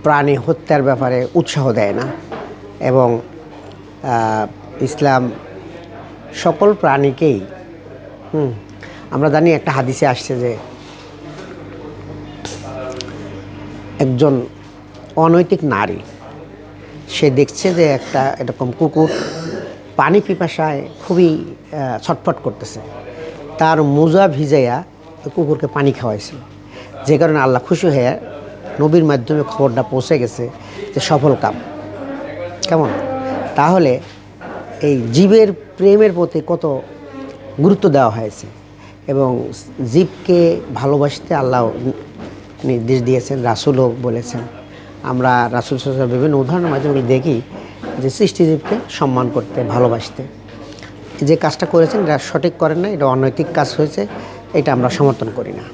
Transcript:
প্রাণী হত্যার ব্যাপারে উৎসাহ দেয় না এবং ইসলাম সকল প্রাণীকেই আমরা জানি একটা হাদিসে আসছে যে একজন অনৈতিক নারী সে দেখছে যে একটা এরকম কুকুর পানি পিপাসায় খুবই ছটফট করতেছে, তার মোজা ভিজাইয়া কুকুরকে পানি খাওয়াইছে, যে কারণে আল্লাহ খুশি হয়ে নবীর মাধ্যমে খবরটা পৌঁছে গেছে যে সফল কাম। কেমন তাহলে এই জীবের প্রেমের প্রতি কত গুরুত্ব দেওয়া হয়েছে এবং জীবকে ভালোবাসতে আল্লাহ নির্দেশ দিয়েছেন, রাসূলও বলেছেন। আমরা রাসূল সাল্লাল্লাহু আলাইহি ওয়াসাল্লাম বিভিন্ন উদাহরণের মাধ্যমে দেখি যে সৃষ্টিজীবকে সম্মান করতে, ভালোবাসতে। যে কাজটা করেছেন এটা সঠিক করেন না, এটা অনৈতিক কাজ হয়েছে, এটা আমরা সমর্থন করি না।